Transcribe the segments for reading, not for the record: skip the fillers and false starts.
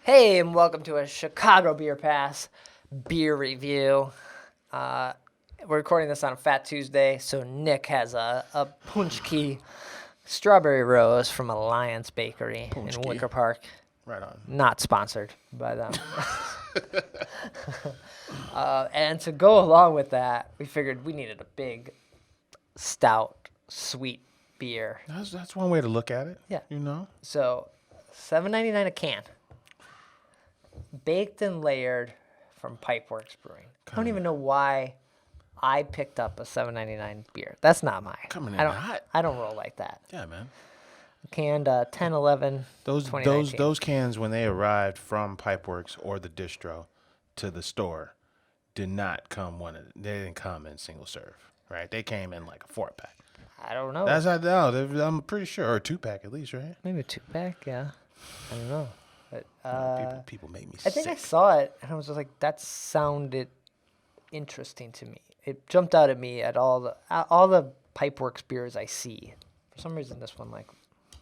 Hey, and welcome to a Chicago Beer Pass beer review. We're recording this on a Fat Tuesday, so Nick has a Punchki strawberry rose from Alliance Bakery in Punchki. Wicker Park. Right on. Not sponsored by them. And to go along with that, we figured we needed a big, stout, sweet beer. That's one way to look at it. Yeah. You know? So, $7.99 a can. Baked and layered from Pipeworks Brewing. I don't even know why I picked up a $7.99 beer. That's not mine. Coming in I don't, hot. I don't roll like that. Yeah, man. Canned 10/11. Those cans, when they arrived from Pipeworks or the distro to the store, did not come they didn't come in single serve, right? They came in like a 4-pack. I don't know. I'm pretty sure, or a 2-pack at least, right? Maybe a 2-pack, yeah. I don't know. But, People make me I think sick. I saw it, and I was just like, that sounded interesting to me. It jumped out at me at all the Pipeworks beers I see. For some reason, this one, like,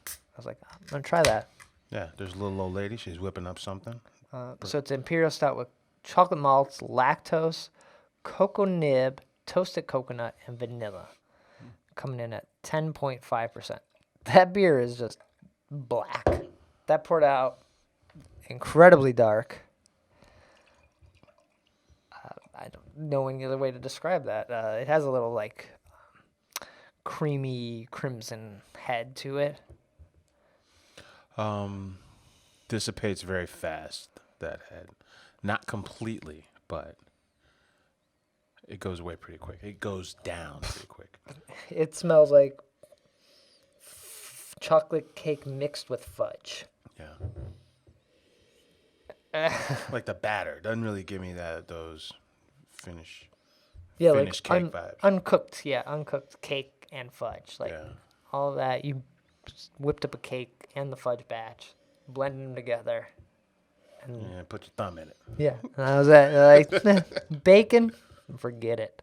I was like, I'm going to try that. Yeah, there's a little old lady. She's whipping up something. So it's Imperial Stout with chocolate malts, lactose, cocoa nib, toasted coconut, and vanilla. Coming in at 10.5%. That beer is just black. That poured out incredibly dark. I don't know any other way to describe that. It has a little, like, creamy crimson head to it. Dissipates very fast, that head. Not completely, but it goes away pretty quick. It goes down pretty quick. It smells like chocolate cake mixed with fudge. Yeah. Like the batter. Doesn't really give me those finished like cake vibes. Uncooked cake and fudge. Like Yeah. all of that. You whipped up a cake and the fudge batch, blended them together. And Yeah, put your thumb in it. yeah, and that was it. Like, bacon, forget it.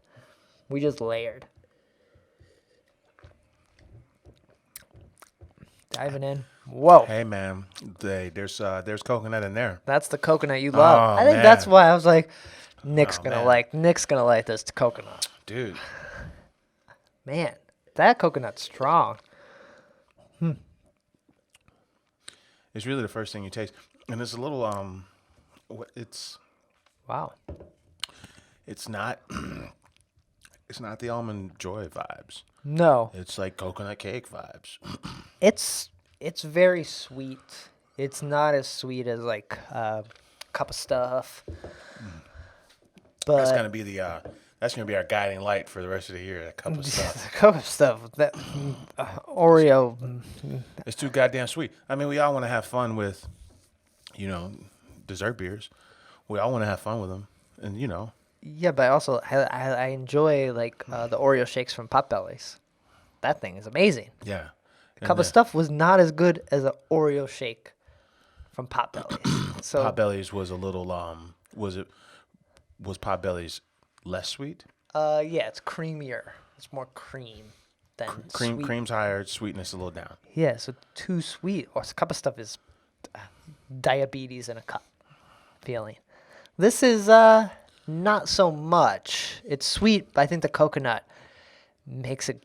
We just layered. Diving in. Whoa. Hey man, there's coconut in there. That's the coconut you love. Oh, I think man. that's why I was like, Nick's Oh, gonna man. like this coconut. Dude. Man, that coconut's strong. It's really the first thing you taste. And it's a little Wow. it's not it's not the almond joy vibes. No, It's like coconut cake vibes. it's very sweet. It's not as sweet as like Cup of Stuff. But That's gonna be our guiding light for the rest of the year. That cup of stuff. Cup of Stuff, that Oreo. It's too goddamn sweet. I mean, we all want to have fun with, dessert beers. We all want to have fun with them, and Yeah, but also I enjoy like the Oreo shakes from Potbellies. That thing is amazing. yeah. And Cup of Stuff was not as good as an Oreo shake from Potbellies. So Potbellies was a little was Potbellies less sweet? yeah, it's creamier. It's more cream than sweet. Cream's higher, sweetness a little down. Yeah, so too sweet. Or a Cup of Stuff is diabetes in a cup feeling. This is not so much. It's sweet, but I think the coconut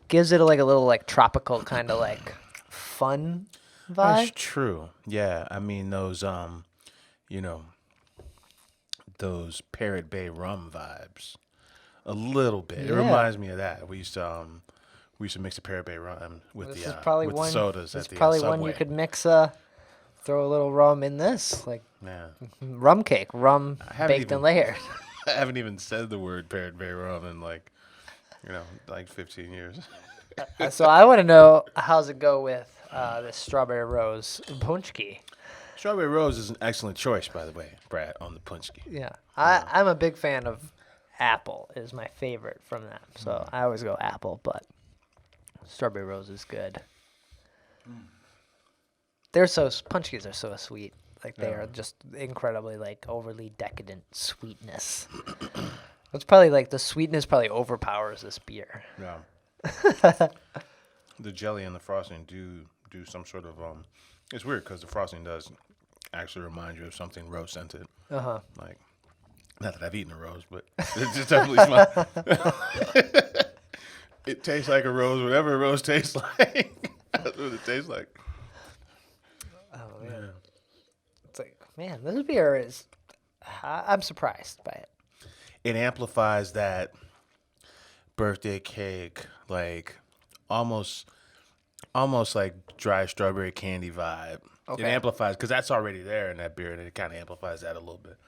gives it like a little like tropical kind of like fun That's vibe. true. Yeah, I mean those those Parrot Bay rum vibes, a little bit. It Yeah. reminds me of that. We used to mix the Parrot Bay rum with This the is probably with one. the sodas This at the is probably Subway. one you could mix. Throw a little rum in this, like Yeah. rum cake, rum haven't baked even- and layered. I haven't even said the word Parrot Bay rum in like 15 years. So I want to know, how's it go with this strawberry rose punchki? Strawberry Rose is an excellent choice, by the way, Brad, on the Punchki. Yeah, I'm a big fan of apple. Is my favorite from them. So I always go apple, but strawberry rose is good. Punchkis are so sweet. Like they are just incredibly like overly decadent sweetness. It's probably like the sweetness probably overpowers this beer. Yeah. The jelly and the frosting do some sort of it's weird because the frosting does actually remind you of something rose scented. Uh-huh. Like, not that I've eaten a rose, but it just definitely smells. It tastes like a rose, whatever a rose tastes like. That's what it tastes like. Oh, man. It's like, man, this beer is... I'm surprised by it. It amplifies that birthday cake, like almost like dry strawberry candy vibe. Okay. It amplifies because that's already there in that beer, and it kind of amplifies that a little bit.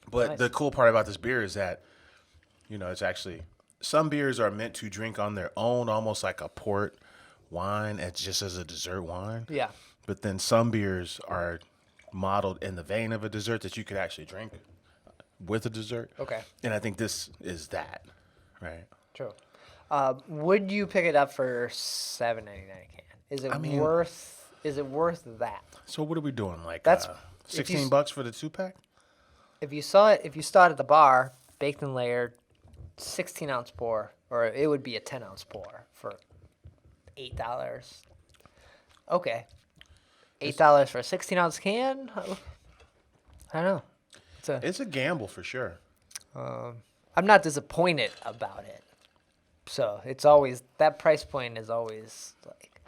But Nice. the cool part about this beer is that, it's actually some beers are meant to drink on their own, almost like a port wine, it's just as a dessert wine. Yeah. But then some beers are modeled in the vein of a dessert that you could actually drink with a dessert. Okay. And I think this is that, right? True. Would you pick it up for $7.99 a can? Is it worth? Is it worth that? So what are we doing? Like That's $16 for the 2-pack? If you saw it at the bar, baked and layered, 16-ounce pour, or it would be a 10-ounce pour for $8. Okay. $8 for a 16-ounce can? I don't know. It's a gamble for sure. I'm not disappointed about it. So it's always, that price point is always like,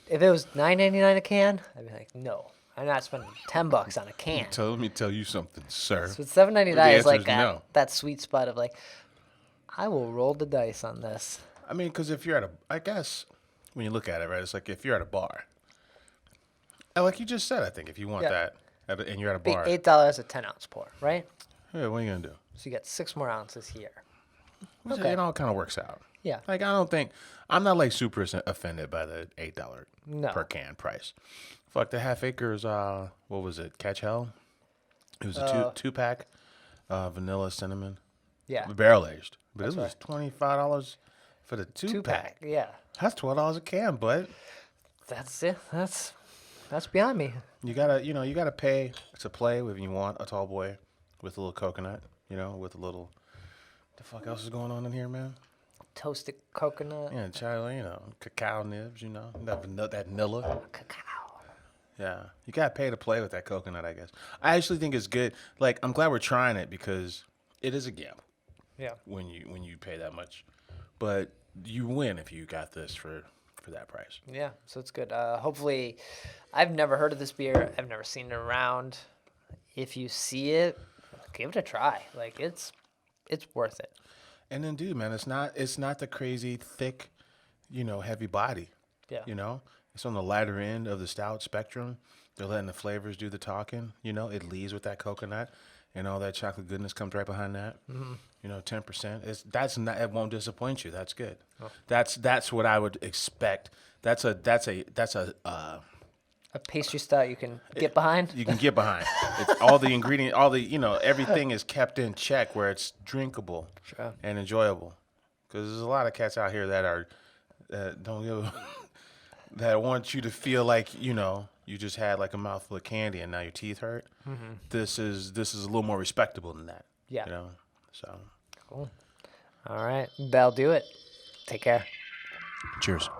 if it was $9.99 a can, I'd be like, no, I'm not spending $10 on a can. So let me tell you something, sir. So $7.99 The is like answer is no. that sweet spot of like, I will roll the dice on this. I mean, because if you're at I guess when you look at it, right, it's like if you're at a bar. And like you just said, I think if you want that and you're at a bar. $8 a 10-ounce pour, right? Yeah, what are you going to do? So you get 6 more ounces here. Which, Okay. it all kind of works out. Yeah. Like, I'm not like super offended by the $8 No. per can price. Fuck, the half acres, what was it? Catch Hell? It was a 2-pack, vanilla cinnamon. Yeah. Barrel aged. But That's it was $25 for the 2-pack. Yeah. That's $12 a can, bud. That's it. That's beyond me. You gotta pay to play when you want a tall boy with a little coconut, with a little. The fuck else is going on in here, man? Toasted coconut. Yeah, child, cacao nibs, that vanilla. Cacao. Yeah, you gotta pay to play with that coconut, I guess. I actually think it's good. Like, I'm glad we're trying it because it is a gamble. Yeah. When you pay that much, but you win if you got this for that price. Yeah, so it's good. Hopefully, I've never heard of this beer. I've never seen it around. If you see it, give it a try. Like, it's worth it. And then, dude, man, it's not the crazy thick, heavy body. Yeah. It's on the lighter end of the stout spectrum. They're letting the flavors do the talking. It leads with that coconut, and all that chocolate goodness comes right behind that. Mm-hmm. 10%. It won't disappoint you. That's good. Oh. That's what I would expect. That's a pastry stout you can get behind. You can get behind. It's all the ingredient, everything is kept in check where it's drinkable and enjoyable. Because there's a lot of cats out here that don't give that want you to feel like you just had like a mouthful of candy and now your teeth hurt. Mm-hmm. This is a little more respectable than that. Yeah. So. Cool. All right, that'll do it. Take care. Cheers.